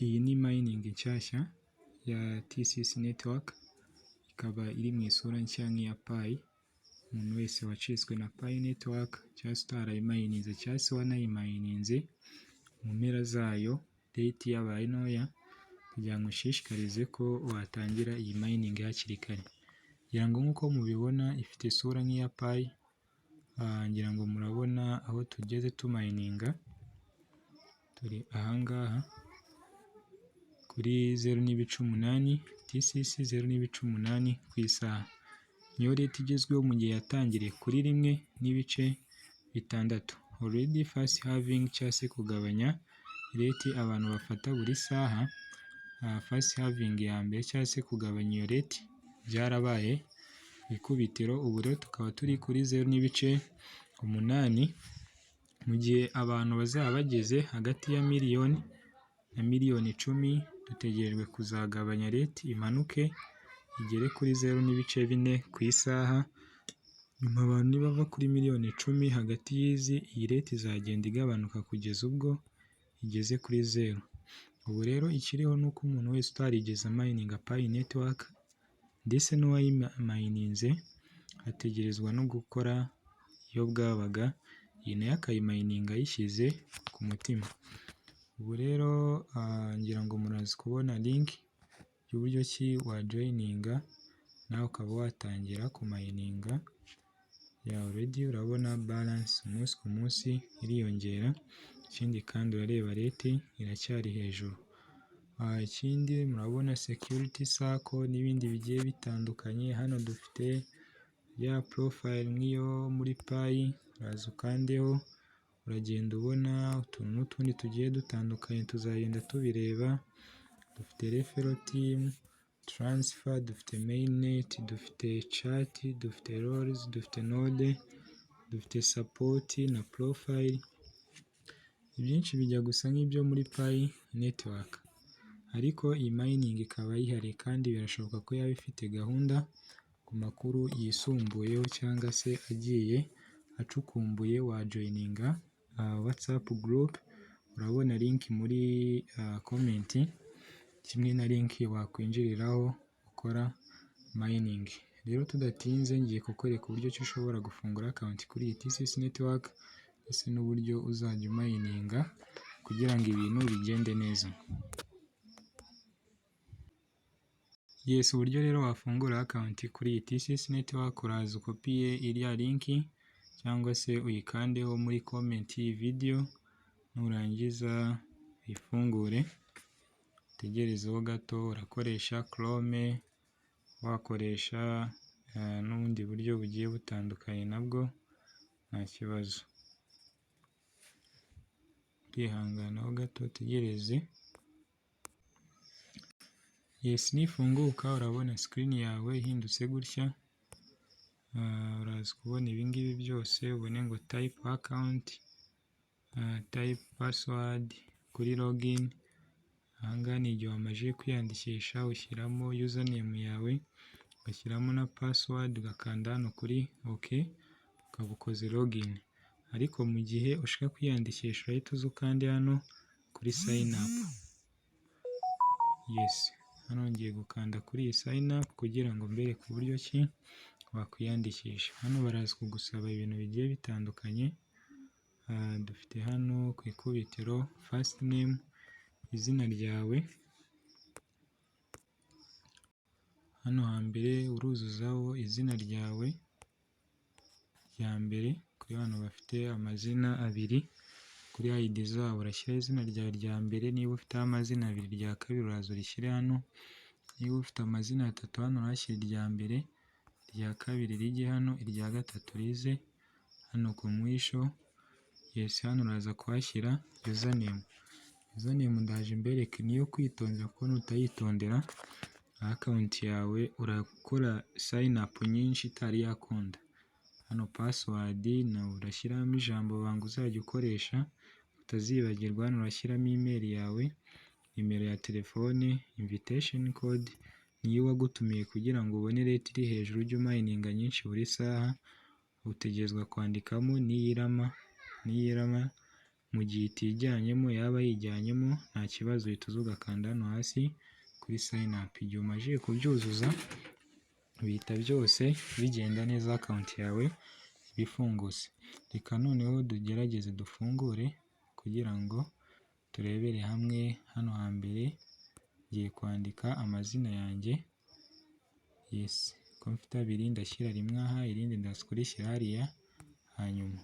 Iyi ni mining nshyashya ya TCS network, ikaba iri mu isura nshya nk'iya Pi. Umuntu wese wacitswe na Pi network cyangwa se utarayimayininze cyangwa se wanayimayininze mu mpera zayo rate yabaye ntoya, kugira ngo ushishikarize ko watangira iyi mining hakiri kare. Ngira ngo nk'uko mubibona ifite isura nk'iya Pi, ngira ngo murabona aho tugeze tumayininga, turi ahangaha kuri 0.8 TCS 0.8 ku isaha. Niyo rate igezweho mu gihe yatangiriye kuri 1.6. Already fast halving cyangwa se kugabanya rate abantu bafata buri saha. Fast halving ya mbere cyangwa se kugabanya iyo rate byarabaye ku ikubitiro. Ubu rero tukaba turi kuri 0.8, mu gihe abantu bazaba bageze hagati ya miliyoni na miliyoni 10, dutegerejwe kuzagabanya rate imanuke igere kuri 0.4 ku isaha. Nyuma abantu nibava kuri miliyoni 10 hagati y'izi, iyi rate izagenda igabanuka kugeza ubwo igeze kuri 0. Ubu rero ikiriho ni uko umuntu wese utarigeze amayininga Pi network ndetse n'uwayimayininze ategerezwa no gukora iyo bwabaga, iyi nayo akayimayininga ayishyize ku mutima. Ubu rero ngira ngo murazi kubona link y'uburyo ki wajoyininga nawe ukaba watangira kumayininga. Already urabona balance umunsi ku munsi iriyongera, ikindi kandi urareba rate iracyari hejuru. Ikindi murabona security circle n'ibindi bigiye bitandukanye. Hano dufite ya profile nk'iyo muri Pi, uraza ukandeho uragenda ubona utuntu n'utundi tugiye dutandukanye, tuzagenda tubireba. Dufite referral team, transfer, dufite mainnet, dufite chat, dufite roles, dufite node, dufite support na profile. Ibyinshi bijya gusa nk'ibyo muri Pi network, ariko iyi mining ikaba yihariye kandi birashoboka ko yaba ifite gahunda ku makuru yisumbuyeho cyangwa se agiye acukumbuye. Wajoyininga WhatsApp group, urabona link muri comment, kimwe na link wakwinjiriraho ukora mining. Rero tudatinze ngiye kukwereka uburyo ki ushobora gufungura account kuri iyi TCS network ndetse n'uburyo uzajya umayininga kugira ngo ibintu bigende neza. Yes, uburyo rero wafungura account kuri iyi TCS network, uraza ukopiye iriya link cyangwa se uyikandeho muri comment y'iyi video, nurangiza uyifungure utegerezeho gato. Urakoresha Chrome, wakoresha n'ubundi buryo bugiye butandukanye nabwo nta kibazo. Urihanganaho gato utegereze. Yes, nifunguka urabona screen yawe ihindutse gutya. Uraza kubona ibingibi byose, ubone ngo type account, type password kuri login. Ahangaha ni igihe wamaze kwiyandikisha, ushyiramo username yawe, ugashyiramo na password, ugakanda hano kuri OK, ukaba ukoze login. Ariko mu gihe ushaka kwiyandikisha urahita uza ukande hano kuri sign up. Yes, hano ngiye gukanda kuri iyi sign up kugira ngo mbereke uburyo ki wakwiyandikisha. Hano baraza kugusaba ibintu bigiye bitandukanye. Dufite hano ku ikubitiro first name, izina ryawe. Hano hambere uruzuzaho izina ryawe rya mbere, kuri hano bafite amazina abiri. Kuri ID zabo urashyiraho izina ryawe rya mbere, niba ufite amazina abiri rya kabiri uraza urishyire hano. Niba ufite amazina atatu hano urashyira irya mbere, irya kabiri rijye hano, irya gatatu rize hano ku mwisho. Yes, hano uraza kuhashyira username. Username ndaje mbereke niyo kwitondera, kuko nutayitondera account yawe urakora sign up nyinshi itari yakunda. Hano password nawe urashyiramo ijambo banga uzajya ukoresha utazibagirwa. Hano urashyiramo email yawe, nimero ya telefone, invitation code niyo wagutumiye kugira ngo ubone rate iri hejuru, ujye umayininga nyinshi buri saha. Utegerezwa kwandikamo niyirama mu gihe itijyanyemo yaba yijyanyemo nta kibazo uhita uza ugakanda hano hasi kuri sign up. Igihe umajije kubyuzuza bihita byose bigenda neza, akawunti yawe iba ifungutse. Reka noneho tugerageze dufungure kugira ngo turebere hamwe. Hano hambere ngiye kwandika amazina yanjye, yes, ko mfite abiri ndashyira rimwe aha, irindi ndashyira hariya hanyuma,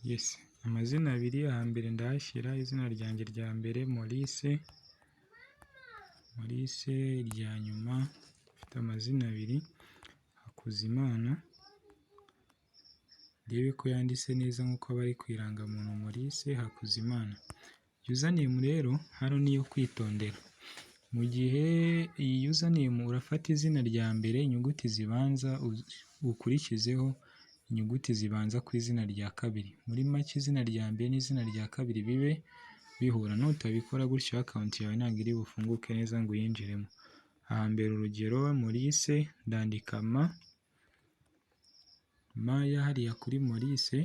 yes, amazina abiri, ahambere ndahashyira izina ryanjye rya mbere Maurice, irya nyuma mfite amazina abiri Hakuzimana, ndebe ko yanditse neza nk'uko bari ku irangamuntu Maurice Hakuzimana. Username rero hano niyo kwitondera. Mu gihe iyi username urafata izina rya mbere, inyuguti zibanza ukurikizeho inyuguti zibanza ku izina rya kabiri. Muri make izina rya mbere n'izina rya kabiri bibe bihura. Nutabikora gutyo akawunti yawe ntabwo iri bufunguke neza ngo uyinjiremo. Ahambere urugero Maurice ndandika ma ya hariya kuri Maurice,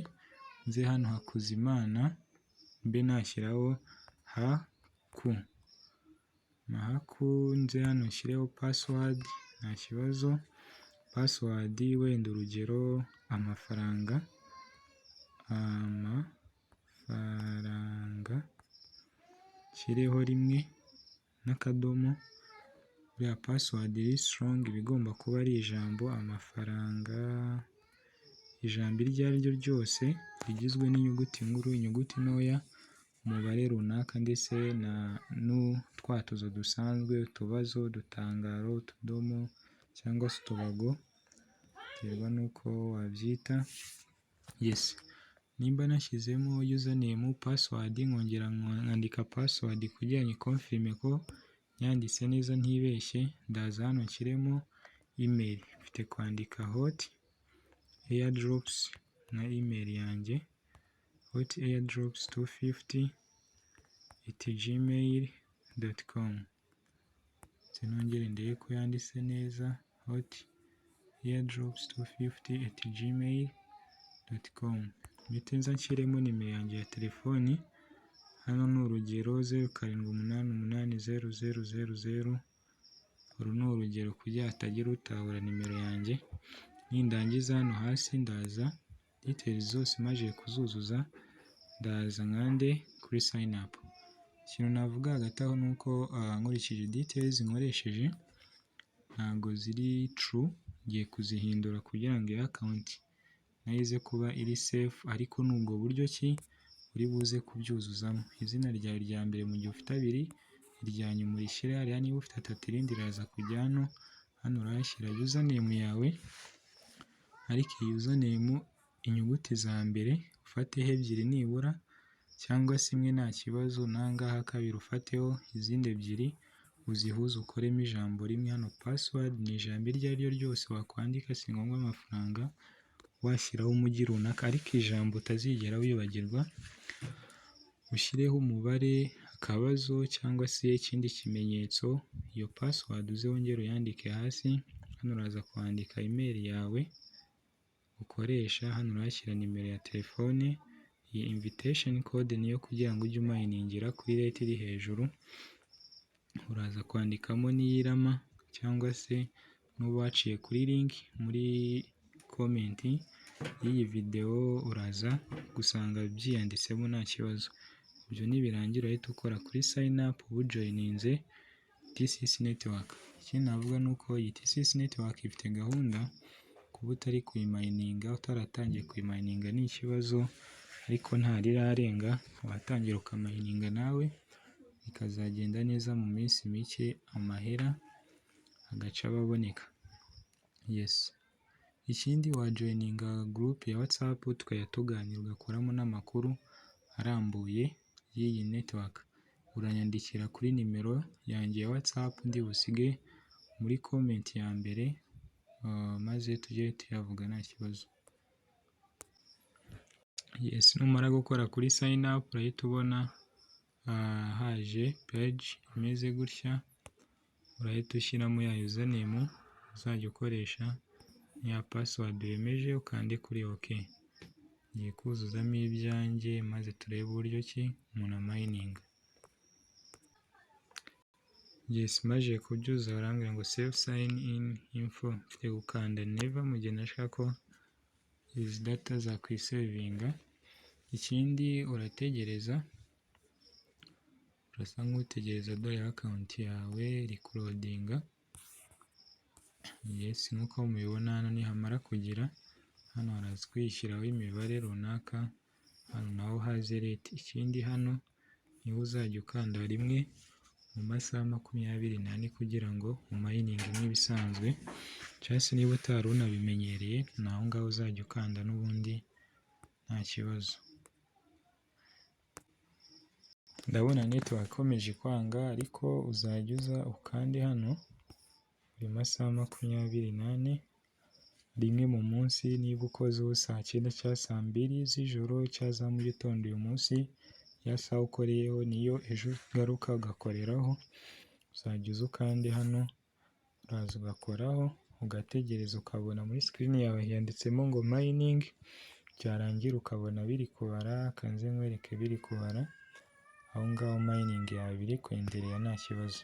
nze hano Hakuzimana mbe nashyiraho Haku, nze hano nshyireho password, nta kibazo, password wenda urugero amafaranga nshyireho rimwe n'akadomo. Buriya password iri strong iba igomba kuba ari ijambo amafaranga, ijambo iryo ari ryo ryose rigizwe n'inyuguti nkuru, inyuguti ntoya, umubare runaka, ndetse n'utwatuzo dusanzwe, utubazo, udutangaro, utudomo cyangwa se utubago, biterwa n'uko wabyita. Yes, nimba nashyizemo username, password, nkongera nkandika password kugira ngo confirme ko yanditse neza ntibeshye, ndaza hano nshyiremo email. Mfite kwandika hot airdrops na email yanjye hotairdrops250@gmail.com. Sinongere ndebe ko yanditse neza, hotairdrops250@gmail.com. mpite nza nshyiremo nimero yanjye ya telefoni. Hano ni urugero 07880000. Uru ni urugero kugira hatagira utahura nimero yanjye. Nindangiza hano hasi ndaza details zose maze kuzuzuza, ndaza nkande kuri sign up. Ikintu navuga hagati aho ni uko nkurikije details nkoresheje ntabwo ziri true, ngiye kuzihindura kugira ngo iyi account nayo ize kuba iri safe, ariko ni ubwo buryo ki uri buze kubyuzuzamo. Izina ryawe rya mbere mu gihe ufite abiri, irya nyuma urishyire hariya, niba ufite atatu irindi raza kujya hano urahashyira username yawe, ariko iyi username inyuguti za mbere ufateho ebyiri nibura, cyangwa se imwe nta kibazo, nangaha kabiri ufateho, izindi ebyiri uzihuze ukoremo ijambo rimwe. Hano password ni ijambo iryo ari ryo ryose wakwandika, si ngombwa amafaranga, washyiraho umujyi runaka ariko ijambo utazigera wibagirwa. Ushyireho umubare, akabazo cyangwa se ikindi kimenyetso. Iyo password uze wongere uyandike hasi. Hano uraza kwandika email yawe ukoresha, hano urahashyira nimero ya telefone. Iyi invitation code niyo kugira ngo ujye umayiningira kuri rate iri hejuru. Uraza kwandikamo n'iyirama, cyangwa se n'uba waciye kuri link muri comment y'iyi video uraza gusanga byiyanditsemo nta kibazo. Ibyo nibirangira uhita ukora kuri sign up, ubu joininze TCS network. Ikindi navuga ni uko iyi TCS network ifite gahunda, kuba utari kuyimayininga, utaratangiye kuyimayininga ni ikibazo, ariko ntarirarenga, watangira ukamayininga nawe bikazagenda neza, mu minsi mike amahera agaca ababoneka. Yes, ikindi wajoininga group ya WhatsApp tukajya tuganira, ugakuramo n'amakuru arambuye y'iyi network. Uranyandikira kuri nimero yanjye ya WhatsApp ndi busige muri comment ya mbere, maze tujye tuyavuga nta kibazo. Yes, numara gukora kuri sign up urahita ubona haje page imeze gutya. Urahita ushyiramo ya username uzajya ukoresha, ya password wemeje, ukande kuri OK. ngiye kuzuzamo ibyanjye maze turebe uburyo ki umuntu amayininga. Yes, maze kubyuza barambwira ngo save sign in info, mfite gukanda never mu gihe nashaka ko izi data zakwisevinga. Ikindi urategereza, urasa nk'utegereza dore account yawe iri kurodinga. Yes, nk'uko mubibona hano nihamara kugira, hano haraza kwishyiraho imibare runaka, hano naho haze rate. Ikindi hano niho uzajya ukanda rimwe mu masaha 24 kugira ngo umayininge nk'ibisanzwe, cyangwa se niba utari unabimenyereye ni aho ngaho uzajya ukanda n'ubundi nta kibazo. Ndabona network ikomeje kwanga, ariko uzajya uza ukande hano buri masaha 24 rimwe mu munsi. Niba ukozeho saa 9 cyangwa saa 2 z'ijoro cyangwa za mu gitondo, uyu munsi ya saha ukoreyeho niyo ejo ugaruka ugakoreraho. Uzajya uza ukande hano, uraza ugakoraho ugategereza, ukabona muri screen yawe yanditsemo ngo mining, byarangira ukabona biri kubara. Kanze nkwereke biri kubara, aho ngaho mining yawe biri kwenderera nta kibazo.